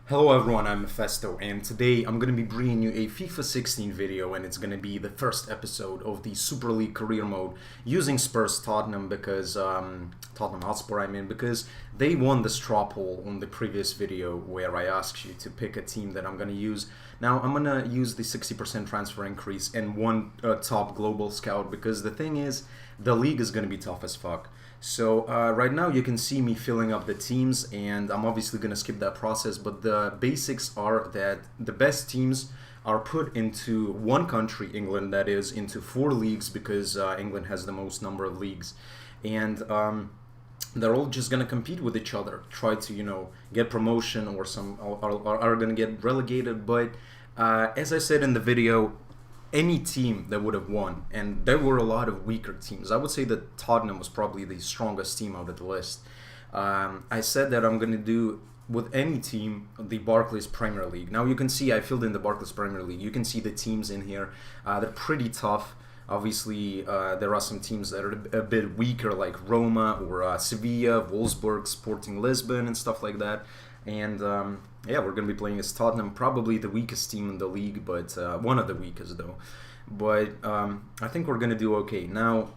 Hello everyone, I'm Mephisto, and today I'm going to be bringing you a FIFA 16 video, and it's going to be the first episode of the Super League career mode using Spurs Tottenham because, Tottenham Hotspur because they won the straw poll on the previous video where I asked you to pick a team that I'm going to use. Now I'm going to use the 60% transfer increase and one top global scout because the thing is, the league is going to be tough as fuck. So right now you can see me filling up the teams, and I'm obviously going to skip that process, but the basics are that the best teams are put into one country, England, that is, into 4 leagues because England has the most number of leagues. And they're all just going to compete with each other, try to, get promotion or some are going to get relegated. But as I said in the video, any team that would have won, and there were a lot of weaker teams. I would say that Tottenham was probably the strongest team out of the list. I said that I'm going to do with any team the Barclays Premier League. Now you can see I filled in the Barclays Premier League. You can see the teams in here. They're pretty tough. Obviously, there are some teams that are a bit weaker, like Roma or Sevilla, Wolfsburg, Sporting Lisbon, and stuff like that. And yeah, we're going to be playing as Tottenham, probably the weakest team in the league, but one of the weakest though. But I think we're going to do okay. Now,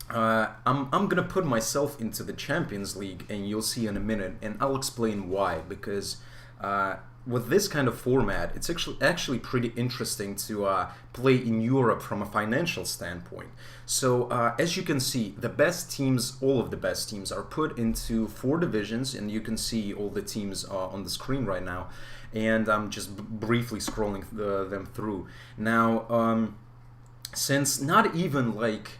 I'm going to put myself into the Champions League, and you'll see in a minute, and I'll explain why. Because with this kind of format, it's actually pretty interesting to play in Europe from a financial standpoint. So as you can see, the best teams, all of the best teams, are put into 4 divisions, and you can see all the teams on the screen right now. And I'm just briefly scrolling them through. Now, since not even like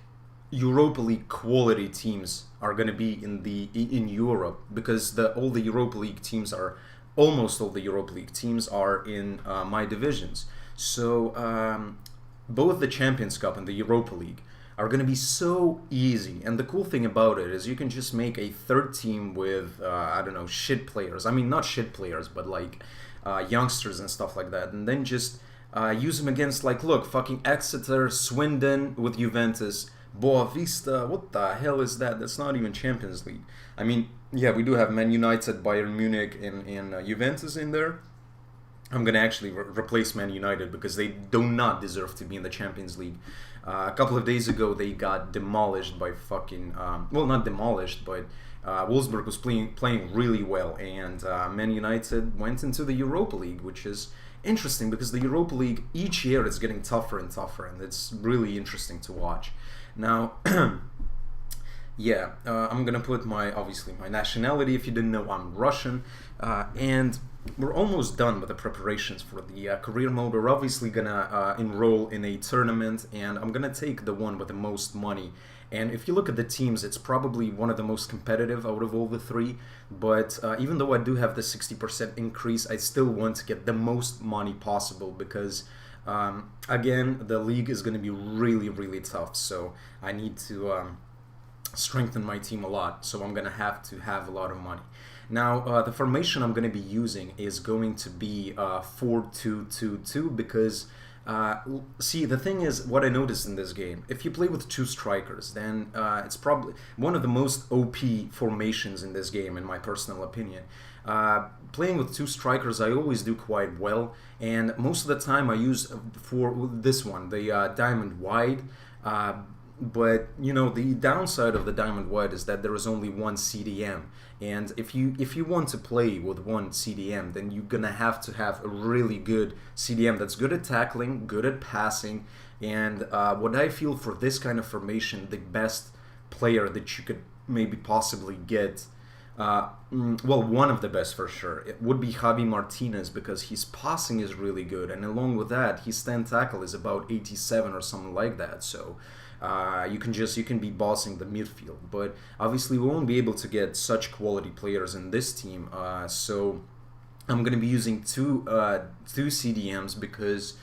Europa League quality teams are going to be in Europe, because all the Europa League teams are almost all the Europa League teams are in my divisions. So both the Champions Cup and the Europa League are going to be so easy. And the cool thing about it is you can just make a third team with, I don't know, shit players. I mean, not shit players, but like youngsters and stuff like that. And then just use them against, like, look, fucking Exeter, Swindon with Juventus, Boavista. What the hell is that? That's not even Champions League. I mean, yeah, we do have Man United, Bayern Munich, and Juventus in there. I'm going to actually replace Man United because they do not deserve to be in the Champions League. A couple of days ago, they got demolished by fucking... well, not demolished, but Wolfsburg was playing really well, and Man United went into the Europa League, which is interesting because the Europa League, each year, is getting tougher and tougher, and it's really interesting to watch. Now... yeah, I'm gonna put obviously my nationality. If you didn't know, I'm Russian, and we're almost done with the preparations for the career mode. We're obviously gonna enroll in a tournament, and I'm gonna take the one with the most money. And if you look at the teams, it's probably one of the most competitive out of all the 3. But even though I do have the 60% increase, I still want to get the most money possible because, again, the league is gonna be really, really tough. So I need to strengthen my team a lot, so I'm gonna have to have a lot of money. Now, the formation I'm gonna be using is going to be 4-2-2-2 because see, the thing is, what I noticed in this game, if you play with 2 strikers, then it's probably one of the most OP formations in this game, in my personal opinion. Playing with 2 strikers, I always do quite well, and most of the time I use for this one, the diamond wide. But the downside of the diamond wide is that there is only one CDM, and if you want to play with one CDM, then you're gonna have to have a really good CDM that's good at tackling, good at passing, and what I feel for this kind of formation, the best player that you could maybe possibly get, well, one of the best for sure, it would be Javi Martinez because his passing is really good, and along with that, his stand tackle is about 87 or something like that. So you can be bossing the midfield, but obviously we won't be able to get such quality players in this team. So I'm going to be using two CDMs because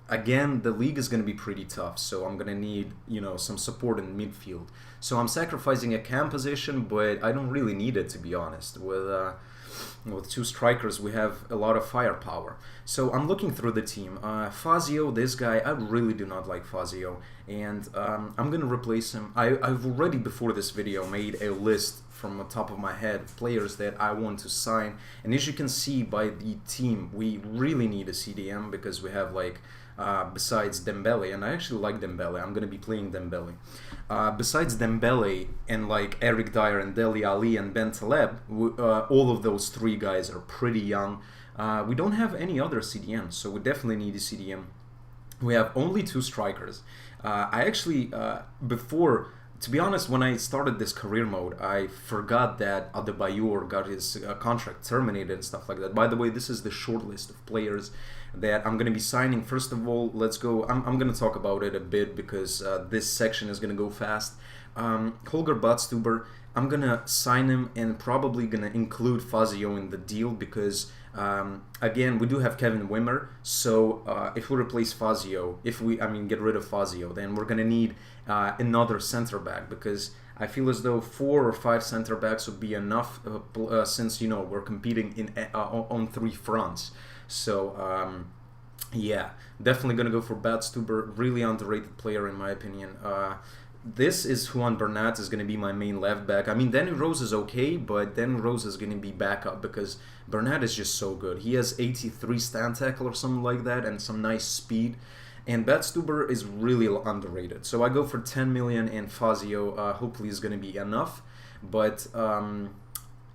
again, the league is going to be pretty tough. So I'm going to need some support in midfield. So I'm sacrificing a cam position, but I don't really need it, to be honest. With with two strikers, we have a lot of firepower. So I'm looking through the team. Fazio, this guy, I really do not like Fazio, and I'm gonna replace him. I've already before this video made a list from the top of my head of players that I want to sign, and as you can see by the team, we really need a CDM because we have like besides Dembele, and I actually like Dembele. I'm gonna be playing Dembele. Besides Dembele and like Eric Dyer and Dele Ali and Ben Taleb, all of those three guys are pretty young. We don't have any other CDMs, so we definitely need a CDM. We have only two strikers. I actually, before, to be honest, when I started this career mode, I forgot that Adebayor got his contract terminated and stuff like that. By the way, this is the short list of players that I'm going to be signing. First of all, let's go. I'm going to talk about it a bit because this section is going to go fast. Holger Badstuber, I'm going to sign him and probably going to include Fazio in the deal because, again, we do have Kevin Wimmer. So if we replace Fazio, get rid of Fazio, then we're going to need another center back because I feel as though 4 or 5 center backs would be enough since, you know, we're competing on 3 fronts. So, yeah, definitely going to go for Badstuber, really underrated player in my opinion. This is Juan Bernat is going to be my main left back. I mean, Danny Rose is okay, but Danny Rose is going to be backup because Bernat is just so good. He has 83 stand tackle or something like that and some nice speed. And Badstuber is really underrated. So I go for 10 million and Fazio hopefully is going to be enough. But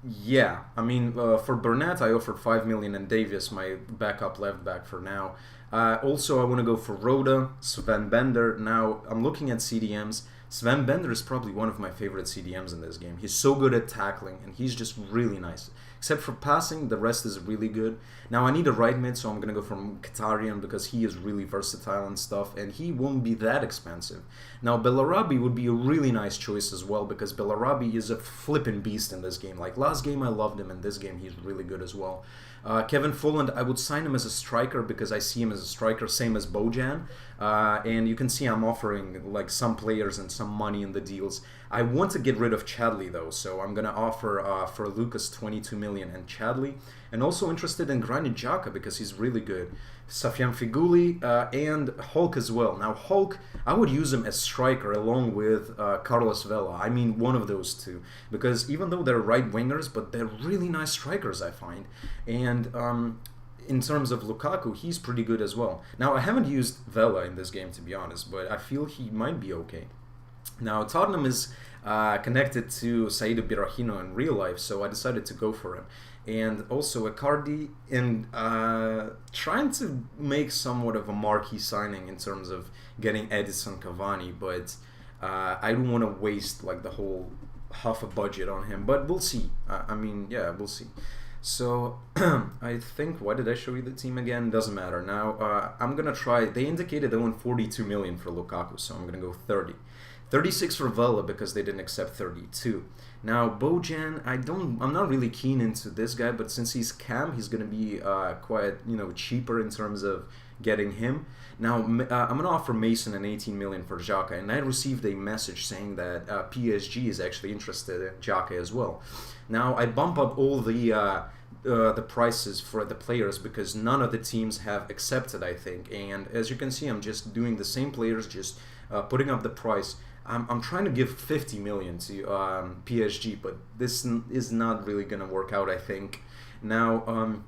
yeah, I mean, for Bernat, I offered 5 million and Davies, my backup left back for now. Also, I want to go for Roda, Sven Bender. Now, I'm looking at CDMs. Sven Bender is probably one of my favorite CDMs in this game. He's so good at tackling, and he's just really nice. Except for passing, the rest is really good. Now, I need a right mid, so I'm going to go for Mkhitaryan because he is really versatile and stuff, and he won't be that expensive. Now, Bellarabi would be a really nice choice as well because Bellarabi is a flippin' beast in this game. Like, last game I loved him, and this game he's really good as well. Kevin Folland, I would sign him as a striker because I see him as a striker, same as Bojan. And you can see I'm offering like some players and some money in the deals. I want to get rid of Chadley though, so I'm going to offer for Lucas 22 million and Chadley. And also interested in Granit Xhaka because he's really good. Safyan Figuli and Hulk as well. Now Hulk, I would use him as striker along with Carlos Vela. I mean one of those two. Because even though they're right wingers, but they're really nice strikers I find. And in terms of Lukaku, he's pretty good as well. Now I haven't used Vela in this game to be honest, but I feel he might be okay. Now Tottenham is connected to Saïd Birahino in real life, so I decided to go for him. And also Icardi, and trying to make somewhat of a marquee signing in terms of getting Edison Cavani, but I don't want to waste like the whole half a budget on him, but we'll see. I mean, yeah, we'll see. So I think, why did I show you the team again? Doesn't matter. Now I'm gonna try. They indicated they want 42 million for Lukaku, so I'm gonna go 30. 36 for Vela because they didn't accept 32. Now Bojan, I'm not really keen into this guy, but since he's cam, he's gonna be quite, you know, cheaper in terms of getting him. Now I'm gonna offer Mason an 18 million for Xhaka, and I received a message saying that PSG is actually interested in Xhaka as well. Now I bump up all the prices for the players because none of the teams have accepted, I think. And as you can see, I'm just doing the same players, just putting up the price. I'm trying to give 50 million to PSG, but this is not really gonna work out, I think. Now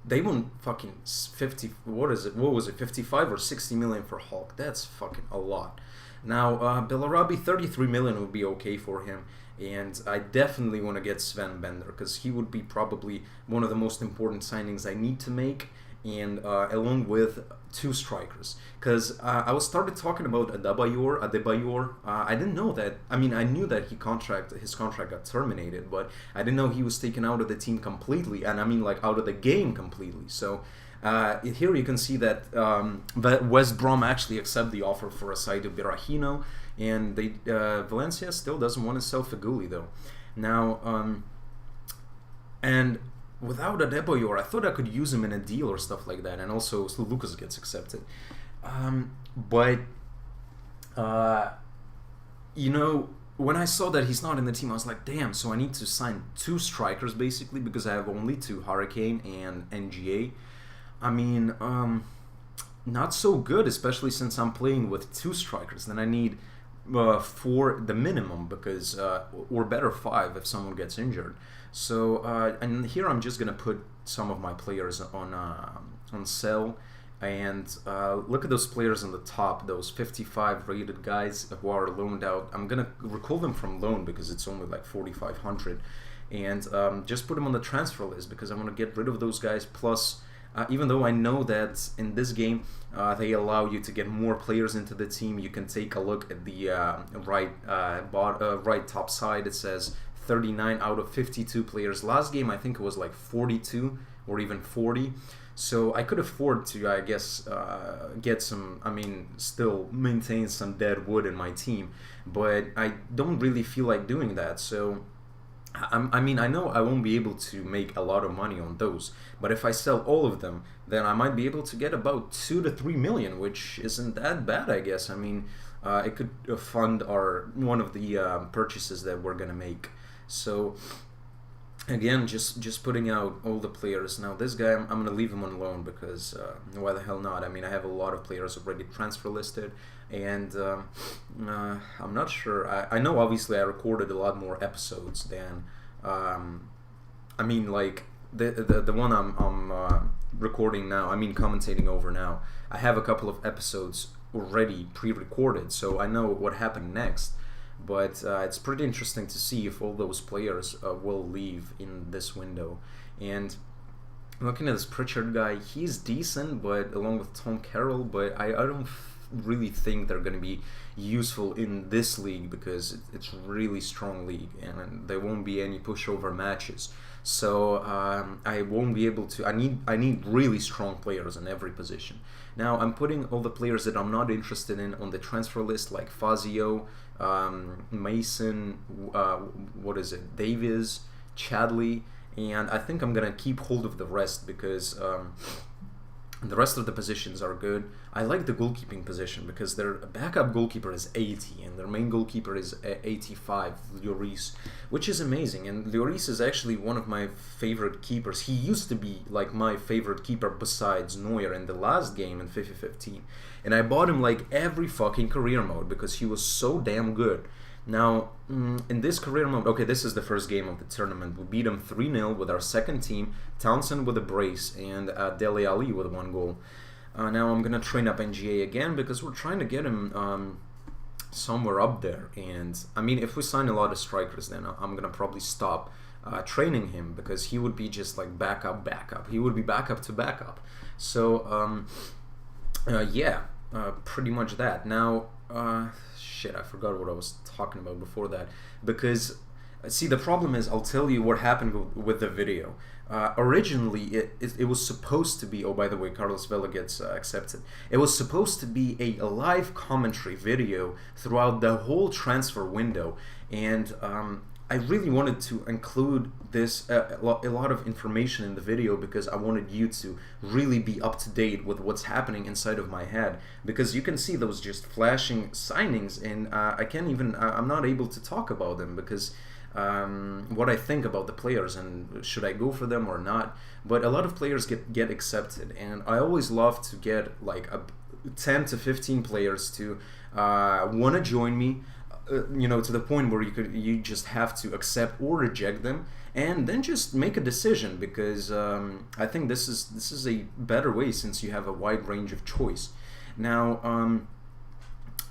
they want fucking 50. What is it? What was it? 55 or 60 million for Hulk? That's fucking a lot. Now Bellarabi, 33 million would be okay for him. And I definitely want to get Sven Bender because he would be probably one of the most important signings I need to make, and along with 2 strikers. Because I was started talking about Adebayor. I didn't know that. I mean, I knew that his contract got terminated, but I didn't know he was taken out of the team completely, and I mean like out of the game completely. So here you can see that West Brom actually accept the offer for Saïd Birahino. And they Valencia still doesn't want to sell Figuli though. Now, and without Adebayor, I thought I could use him in a deal or stuff like that. And also, Lucas gets accepted. But you know, when I saw that he's not in the team, I was like, damn, so I need to sign 2 strikers basically because I have only 2, Hurricane and NGA. I mean, not so good, especially since I'm playing with 2 strikers. Then I need 4 the minimum because, or better 5 if someone gets injured. So, and here I'm just gonna put some of my players on sell. And look at those players on the top, those 55 rated guys who are loaned out. I'm gonna recall them from loan because it's only like 4,500, and just put them on the transfer list because I want to get rid of those guys. Plus, even though I know that in this game they allow you to get more players into the team, you can take a look at the right top side. It says 39 out of 52 players. Last game I think it was like 42 or even 40. So I could afford to, I guess, get some, I mean, still maintain some dead wood in my team, but I don't really feel like doing that. So, I mean, I know I won't be able to make a lot of money on those, but if I sell all of them, then I might be able to get about 2 to 3 million, which isn't that bad, I guess. I mean, it could fund one of the purchases that we're gonna make. So, again, just putting out all the players. Now this guy, I'm going to leave him on loan because why the hell not? I mean, I have a lot of players already transfer listed, and I'm not sure. I know obviously I recorded a lot more episodes than, I mean, like the one I'm recording now, I mean commentating over now. I have a couple of episodes already pre-recorded, so I know what happened next. But it's pretty interesting to see if all those players will leave in this window. And looking at this Pritchard guy, he's decent, but along with Tom Carroll, but I don't really think they're going to be useful in this league because it's really strong league and there won't be any pushover matches. So I won't be able to. I need really strong players in every position. Now I'm putting all the players that I'm not interested in on the transfer list, like Fazio, Mason, what is it, Davies, Chadley, and I think I'm gonna keep hold of the rest because the rest of the positions are good. I like the goalkeeping position because their backup goalkeeper is 80 and their main goalkeeper is 85, Lloris, which is amazing. And Lloris is actually one of my favorite keepers. He used to be like my favorite keeper besides Neuer in the last game in FIFA 15. And I bought him like every fucking career mode because he was so damn good. Now, in this career mode, okay, this is the first game of the tournament. We beat them 3-0 with our second team, Townsend with a brace, and Dele Alli with 1 goal. Now I'm going to train up NGA again because we're trying to get him somewhere up there. And, I mean, if we sign a lot of strikers, then I'm going to probably stop training him because he would be just like backup. He would be backup to backup. So, yeah, pretty much that. Now, shit, I forgot what I was talking about before that. Because, see, the problem is, I'll tell you what happened with the video. Originally, it was supposed to be, oh, by the way, Carlos Vela gets accepted. It was supposed to be a live commentary video throughout the whole transfer window. And I really wanted to include this a lot of information in the video because I wanted you to really be up to date with what's happening inside of my head, because you can see those just flashing signings and I can't even I'm not able to talk about them because what I think about the players and should I go for them or not. But a lot of players get accepted, and I always love to get like 10 to 15 players to want to join me, you know, to the point where you just have to accept or reject them and then just make a decision, because I think this is a better way since you have a wide range of choice. Now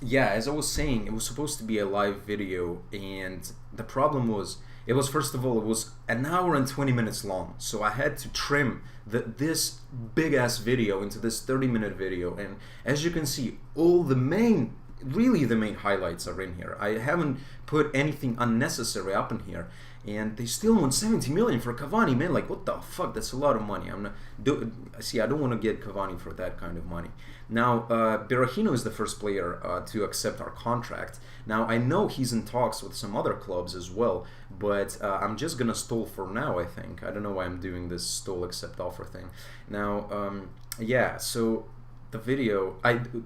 yeah, as I was saying, it was supposed to be a live video, and the problem was, it was, first of all, it was an hour and 20 minutes long, so I had to trim this big-ass video into this 30-minute video, and as you can see, all the main highlights are in here. I haven't put anything unnecessary up in here, and they still want 70 million for Cavani, man. Like, what the fuck? That's a lot of money. I don't want to get Cavani for that kind of money. Now, Berahino is the first player to accept our contract. Now, I know he's in talks with some other clubs as well, but I'm just gonna stall for now, I think. I don't know why I'm doing this stall accept offer thing. Now, yeah, so the video,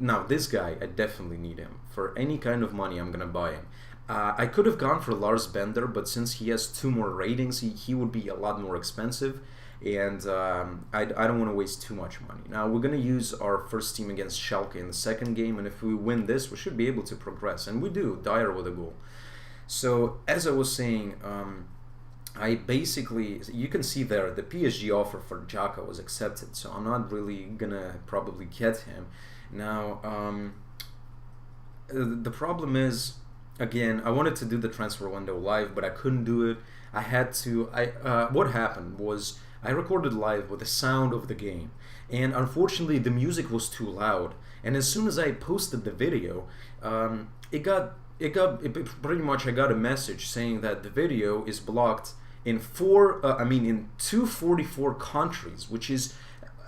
now this guy, I definitely need him. For any kind of money, I'm gonna buy him. I could have gone for Lars Bender, but since he has 2 more ratings, he would be a lot more expensive, and I don't want to waste too much money. Now, we're going to use our first team against Schalke in the second game, and if we win this, we should be able to progress, and we do, Dyer with a goal. So, as I was saying, I basically, you can see there, the PSG offer for Xhaka was accepted, so I'm not really going to probably get him. Now, the problem is, again, I wanted to do the transfer window live, but I couldn't do it. I had to. What happened was I recorded live with the sound of the game, and unfortunately the music was too loud. And as soon as I posted the video, pretty much I got a message saying that the video is blocked in 244 countries, which is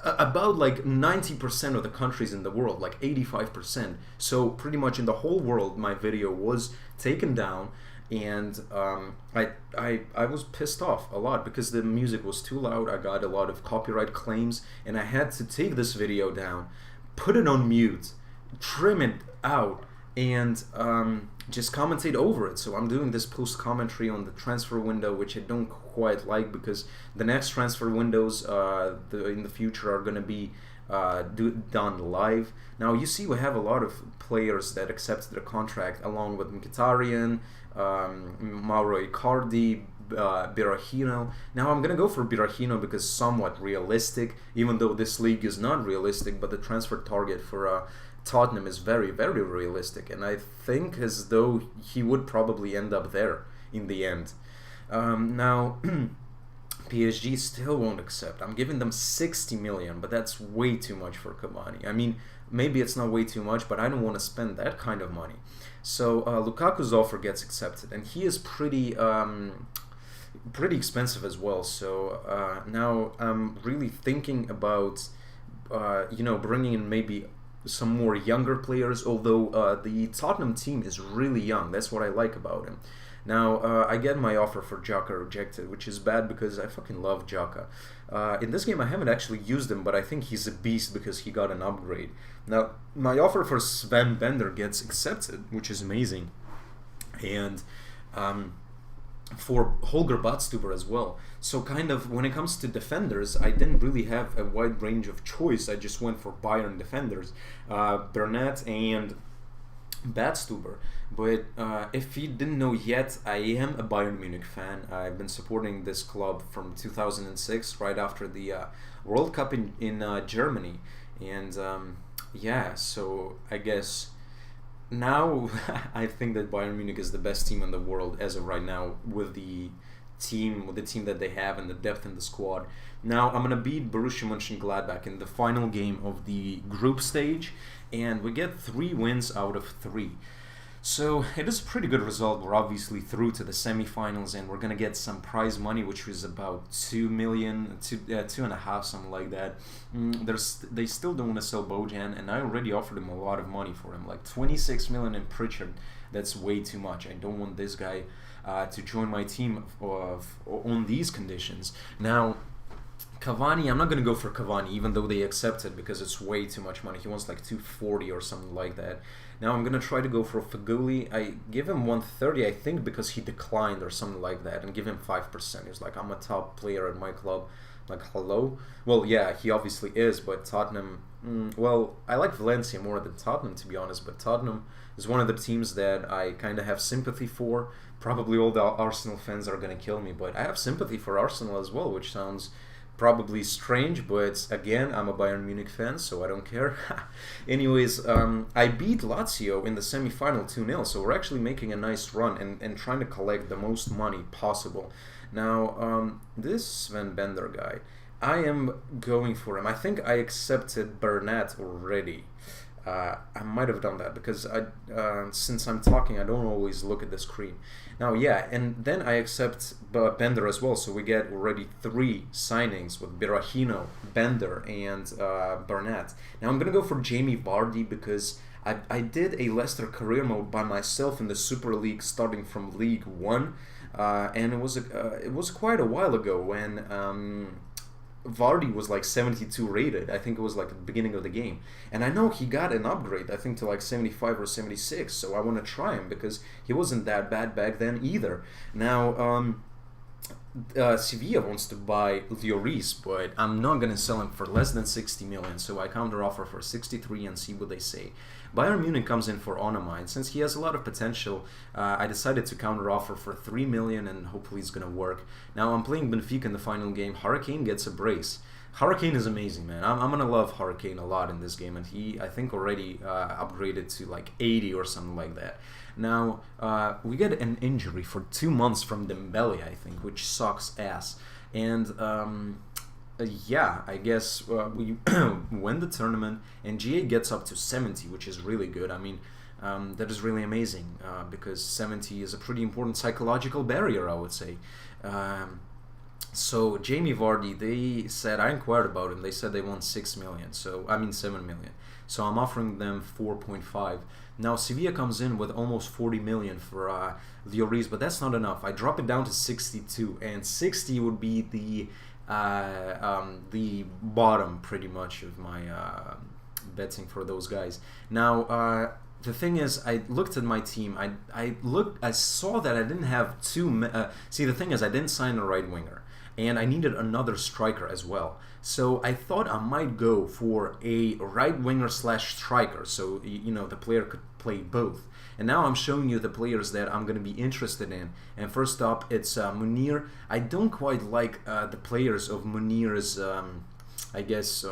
about like 90% of the countries in the world, like 85%. So pretty much in the whole world, my video was taken down, and I was pissed off a lot because the music was too loud. I got a lot of copyright claims, and I had to take this video down, put it on mute, trim it out, and just commentate over it. So I'm doing this post commentary on the transfer window, which I don't quite like, because the next transfer windows in the future are going to be done live. Now you see we have a lot of players that accepted the contract, along with Mkhitaryan, Mauro Icardi, Berahino. Now I'm gonna go for Berahino because somewhat realistic, even though this league is not realistic, but the transfer target for Tottenham is very, very realistic, and I think as though he would probably end up there in the end. Now, PSG still won't accept. I'm giving them 60 million, but that's way too much for Cavani. I mean, maybe it's not way too much, but I don't want to spend that kind of money. So Lukaku's offer gets accepted, and he is pretty expensive as well. So now I'm really thinking about bringing in maybe some more younger players, although the Tottenham team is really young. That's what I like about him. Now, I get my offer for Xhaka rejected, which is bad because I fucking love Xhaka. In this game, I haven't actually used him, but I think he's a beast because he got an upgrade. Now, my offer for Sven Bender gets accepted, which is amazing. And for Holger Badstuber as well. So kind of, when it comes to defenders, I didn't really have a wide range of choice. I just went for Bayern defenders, Burnett and Badstuber. But if you didn't know yet, I am a Bayern Munich fan. I've been supporting this club from 2006, right after the World Cup in Germany. And yeah, so I guess now I think that Bayern Munich is the best team in the world as of right now, with the team that they have and the depth in the squad. Now I'm gonna beat Borussia Mönchengladbach in the final game of the group stage, and we get 3 wins out of 3. So it is a pretty good result. We're obviously through to the semifinals, and we're gonna get some prize money, which was about 2 million, 2.5, something like that. They still don't want to sell Bojan, and I already offered him a lot of money for him, like 26 million in Pritchard. That's way too much. I don't want this guy to join my team on these conditions. Now, Cavani, I'm not going to go for Cavani, even though they accepted, because it's way too much money. He wants like 240 or something like that. Now I'm going to try to go for Feghouli. I give him 130, I think, because he declined or something like that, and give him 5%. He's like, I'm a top player at my club. Like, hello? Well, yeah, he obviously is, but Tottenham... well, I like Valencia more than Tottenham, to be honest, but Tottenham is one of the teams that I kind of have sympathy for. Probably all the Arsenal fans are going to kill me, but I have sympathy for Arsenal as well, which sounds probably strange, but again, I'm a Bayern Munich fan, so I don't care. Anyways, I beat Lazio in the semi-final 2-0, so we're actually making a nice run and trying to collect the most money possible. Now, this Sven Bender guy, I am going for him. I think I accepted Burnett already. I might have done that because since I'm talking, I don't always look at the screen. Now, yeah, and then I accept Bender as well, so we get already 3 signings with Berahino, Bender, and Burnett. Now I'm going to go for Jamie Vardy because I did a Leicester career mode by myself in the Super League starting from League 1, and it was quite a while ago when... Vardy was like 72 rated. I think it was like at the beginning of the game. And I know he got an upgrade, I think to like 75 or 76. So I want to try him because he wasn't that bad back then either. Now, Sevilla wants to buy Lloris, but I'm not going to sell him for less than 60 million. So I counter offer for 63 and see what they say. Bayern Munich comes in for Onama, and since he has a lot of potential, I decided to counter offer for 3 million, and hopefully it's gonna work. Now I'm playing Benfica in the final game. Hurricane gets a brace. Hurricane is amazing, man. I'm gonna love Hurricane a lot in this game, and he, I think, already upgraded to like 80 or something like that. Now we get an injury for 2 months from Dembele, I think, which sucks ass. And yeah, I guess we win the tournament, and GA gets up to 70, which is really good. I mean, that is really amazing because 70 is a pretty important psychological barrier, I would say. So Jamie Vardy, they said, I inquired about it, and they said they want 6 million, so I mean 7 million. So I'm offering them 4.5. Now Sevilla comes in with almost 40 million for Lloris, but that's not enough. I drop it down to 62, and 60 would be the bottom pretty much of my betting for those guys. Now the thing is, I looked at my team. I saw that I didn't have see, the thing is, I didn't sign a right winger, and I needed another striker as well. So I thought I might go for a right winger slash striker, so you know the player could play both. And now I'm showing you the players that I'm going to be interested in. And first up, it's Munir. I don't quite like the players of Munir's, I guess,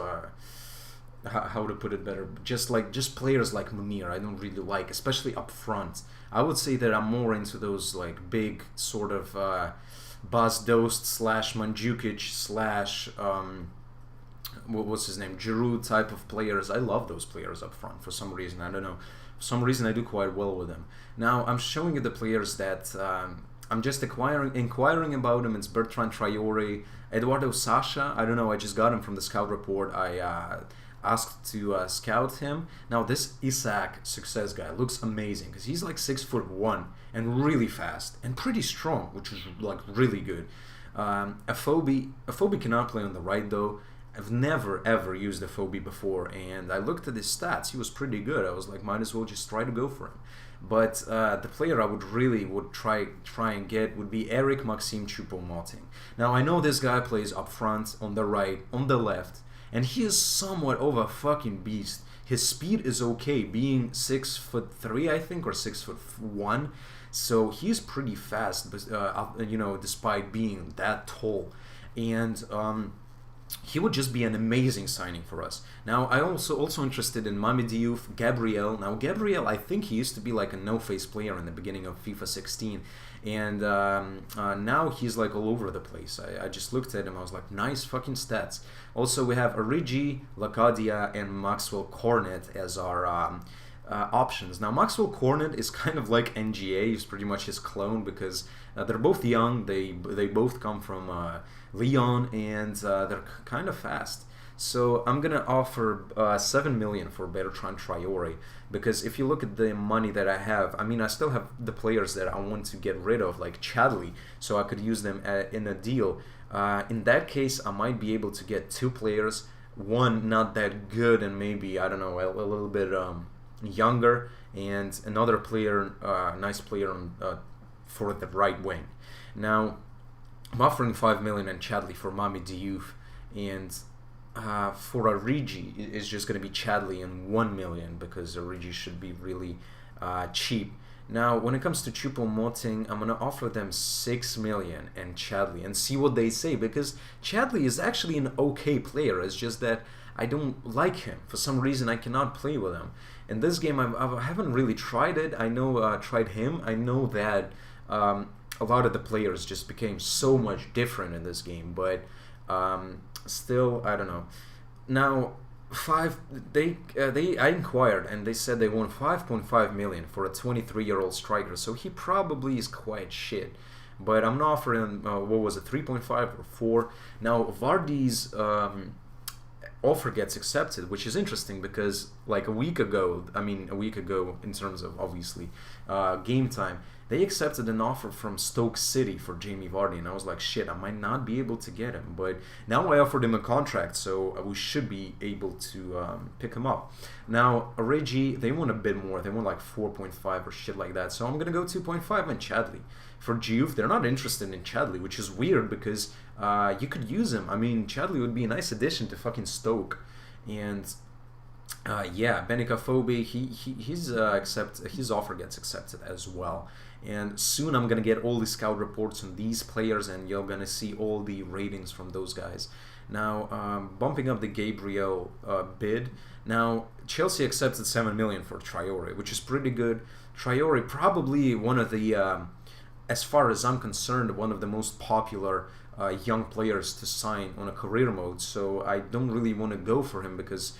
how to put it better. Just players like Munir, I don't really like, especially up front. I would say that I'm more into those like big sort of Bas Dost slash Mandzukic slash what's his name, Giroud type of players. I love those players up front for some reason. I don't know. For some reason I do quite well with them. Now I'm showing you the players that I'm just inquiring about them. It's Bertrand Traore, Eduardo Sasha. I don't know. I just got him from the scout report. I asked to scout him. Now this Isaac Success guy looks amazing because he's like 6'1" and really fast and pretty strong, which is like really good. Afobe cannot play on the right though. I've never ever used Afobe before, and I looked at his stats. He was pretty good. I was like, might as well just try to go for him. But the player I would try and get would be Eric Maxime Choupo-Moting. Now I know this guy plays up front, on the right, on the left, and he is somewhat of a fucking beast. His speed is okay, being 6'3", I think, or 6'1", so he's pretty fast. But you know, despite being that tall, and he would just be an amazing signing for us. Now, I also interested in Mami Diouf, Gabriel. Now, Gabriel, I think he used to be like a no-face player in the beginning of FIFA 16, and now he's like all over the place. I just looked at him, I was like, nice fucking stats. Also, we have Origi, Lacadia, and Maxwell Cornet as our options. Now, Maxwell Cornet is kind of like NGA. He's pretty much his clone because they're both young. They both come from Lyon, and they're kind of fast. So I'm gonna offer 7 million for Bertrand Traore, because if you look at the money that I have, I mean, I still have the players that I want to get rid of, like Chadley, so I could use them in a deal. In that case, I might be able to get 2 players, one not that good and maybe, I don't know, a little bit younger, and another player, nice player for the right wing. Now, I'm offering 5 million and Chadley for Mami Diouf, and for Origi, it's just going to be Chadley and 1 million because Origi should be really cheap. Now, when it comes to Choupo-Moting, I'm going to offer them 6 million and Chadley and see what they say, because Chadley is actually an okay player. It's just that I don't like him. For some reason, I cannot play with him. In this game, I haven't really tried it. I know tried him. I know that a lot of the players just became so much different in this game, but still, I don't know. Now, I inquired, and they said they want 5.5 million for a 23-year-old striker, so he probably is quite shit. But I'm not offering, what was it, 3.5 or 4? Now, Vardy's offer gets accepted, which is interesting because like a week ago in terms of obviously game time, they accepted an offer from Stoke City for Jamie Vardy, and I was like, shit, I might not be able to get him, but now I offered him a contract, so we should be able to pick him up. Now Origi, they want a bit more, they want like 4.5 or shit like that, so I'm gonna go 2.5 on Chadley. For Juve, they're not interested in Chadley, which is weird because you could use him. I mean, Chadley would be a nice addition to fucking Stoke. And yeah, Benicaphobe, his offer gets accepted as well. And soon I'm gonna get all the scout reports on these players, and you're gonna see all the ratings from those guys. Now, bumping up the Gabriel bid. Now, Chelsea accepted 7 million for Traore, which is pretty good. Traore probably one of the as far as I'm concerned, one of the most popular young players to sign on a career mode. So I don't really want to go for him because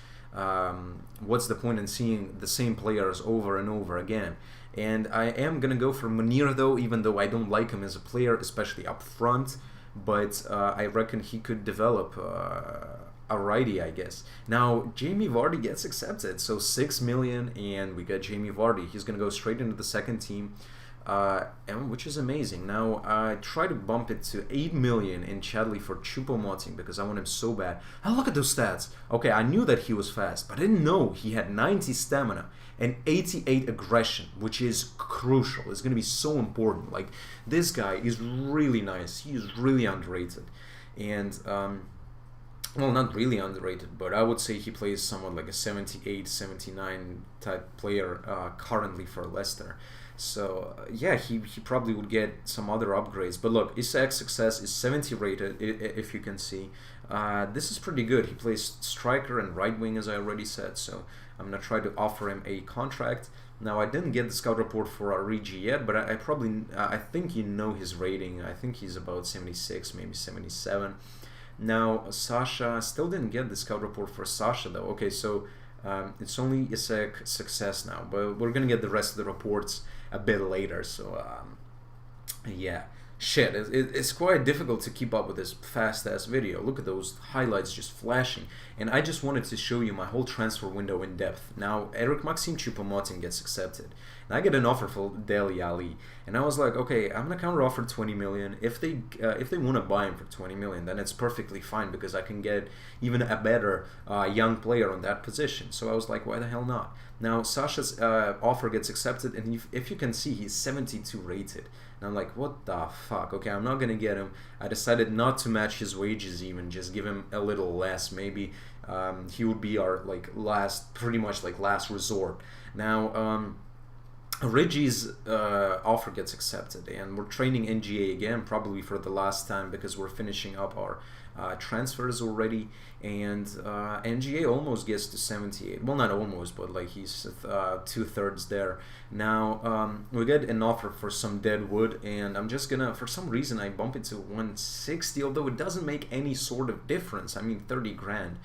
what's the point in seeing the same players over and over again? And I am going to go for Munir though, even though I don't like him as a player, especially up front. But I reckon he could develop alrighty, I guess. Now, Jamie Vardy gets accepted. So 6 million and we got Jamie Vardy. He's going to go straight into the second team. And which is amazing. Now I try to bump it to 8 million in Chadley for Choupo-Moting because I want him so bad. And look at those stats. Okay, I knew that he was fast, but I didn't know he had 90 stamina and 88 aggression, which is crucial. It's going to be so important. Like, this guy is really nice. He is really underrated. And well, not really underrated, but I would say he plays somewhat like a 78, 79 type player currently for Leicester. So yeah, he probably would get some other upgrades. But look, Isak's success is 70 rated, if you can see. This is pretty good. He plays striker and right wing, as I already said. So I'm gonna try to offer him a contract. Now I didn't get the scout report for Origi yet, but I think you know his rating. I think he's about 76, maybe 77. Now Sasha, still didn't get the scout report for Sasha though. Okay, so it's only Isak success now, but we're gonna get the rest of the reports a bit later. So yeah, shit, it's quite difficult to keep up with this fast ass video. Look at those highlights just flashing, and I just wanted to show you my whole transfer window in depth. Now Eric Maxim Choupo-Moting gets accepted, and I get an offer for Dele Alli, and I was like, okay, I'm gonna counter offer 20 million. If they want to buy him for 20 million, then it's perfectly fine because I can get even a better young player on that position. So I was like, why the hell not? Now Sasha's offer gets accepted, and if you can see, he's 72 rated. And I'm like, what the fuck? Okay, I'm not gonna get him. I decided not to match his wages, even just give him a little less. Maybe he would be our pretty much last resort. Now Reggie's offer gets accepted, and we're training NGA again, probably for the last time because we're finishing up our transfers already. And NGA almost gets to 78. Well, not almost, but like he's 2/3 there. Now we get an offer for some dead wood, and I'm just gonna, for some reason, I bump it to 160, although it doesn't make any sort of difference. I mean, 30 grand.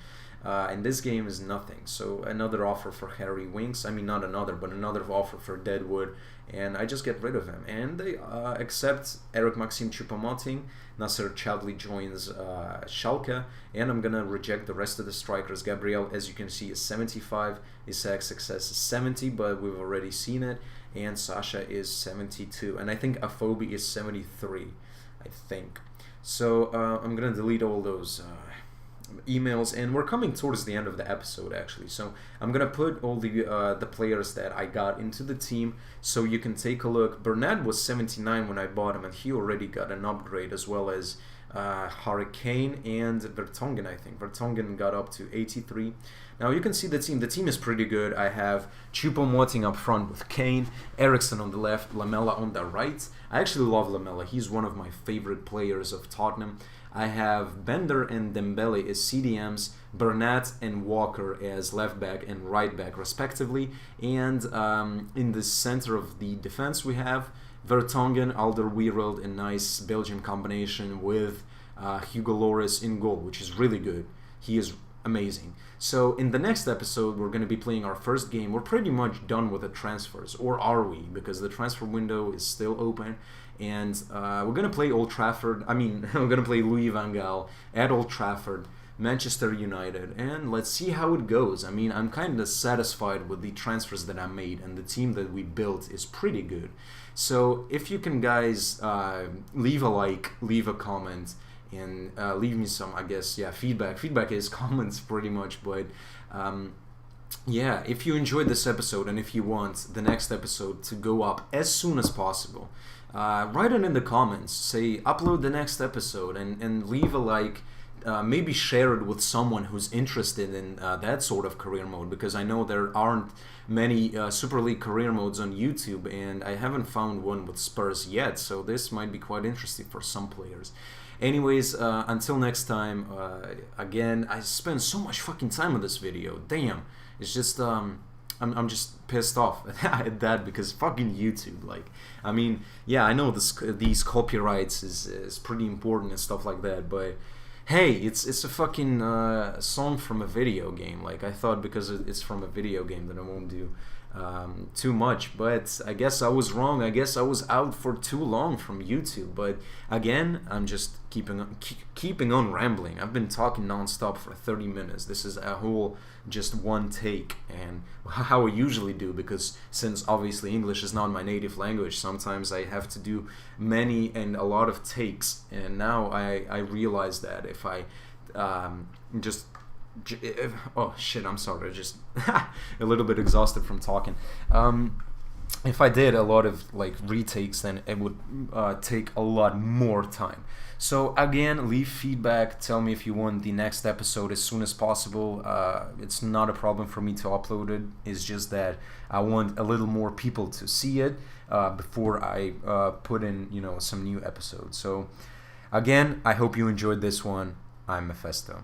And this game is nothing. So another offer for Harry Winks. I mean, not another, but another offer for Deadwood, and I just get rid of him. And they accept Eric Maxim Choupo-Moting. Nasser Chadli joins Schalke, and I'm gonna reject the rest of the strikers. Gabriel, as you can see, is 75. Isaac success is 70, but we've already seen it. And Sasha is 72, and I think Afobe is 73. I think. So I'm gonna delete all those emails, and we're coming towards the end of the episode actually, so I'm gonna put all the players that I got into the team so you can take a look. Bernat was 79 when I bought him, and he already got an upgrade, as well as Hurricane and Vertonghen. I think Vertonghen got up to 83. Now you can see the team is pretty good. I have Choupo-Moting up front with Kane, Eriksen on the left, Lamela on the right. I actually love Lamela. He's one of my favorite players of Tottenham. I have Bender and Dembele as CDMs, Bernat and Walker as left back and right back respectively, and in the center of the defense we have Vertonghen, Alderweireld, a nice Belgian combination with Hugo Lloris in goal, which is really good. He is amazing. So in the next episode we're going to be playing our first game. We're pretty much done with the transfers, or are we? Because the transfer window is still open. And we're going to play Old Trafford. I mean, we're going to play Louis van Gaal at Old Trafford Manchester United, and let's see how it goes. I mean, I'm kind of satisfied with the transfers that I made, and the team that we built is pretty good. So if you can, guys, leave a like, leave a comment, and leave me some, I guess, yeah, feedback. Feedback is comments pretty much, but yeah, if you enjoyed this episode and if you want the next episode to go up as soon as possible, write it in the comments. Say, upload the next episode, and leave a like. Maybe share it with someone who's interested in that sort of career mode, because I know there aren't many Super League career modes on YouTube, and I haven't found one with Spurs yet, so this might be quite interesting for some players. Anyways, until next time, again, I spent so much fucking time on this video. Damn, it's just I'm just pissed off at that, because fucking YouTube. Like, I mean, yeah, I know these copyrights is pretty important and stuff like that, but hey, it's a fucking song from a video game. Like, I thought because it's from a video game that I won't do too much, but I guess I was wrong. I guess I was out for too long from YouTube. But again, I'm just keeping on rambling. I've been talking non-stop for 30 minutes. This is a whole just one take, and how I usually do, because since obviously English is not my native language, sometimes I have to do many and a lot of takes, and now I realize that if I oh shit, I'm sorry, just a little bit exhausted from talking. If I did a lot of like retakes, then it would take a lot more time. So again, leave feedback, tell me if you want the next episode as soon as possible. It's not a problem for me to upload it, it's just that I want a little more people to see it before I put in, you know, some new episodes. So again, I hope you enjoyed this one. I'm Mephisto.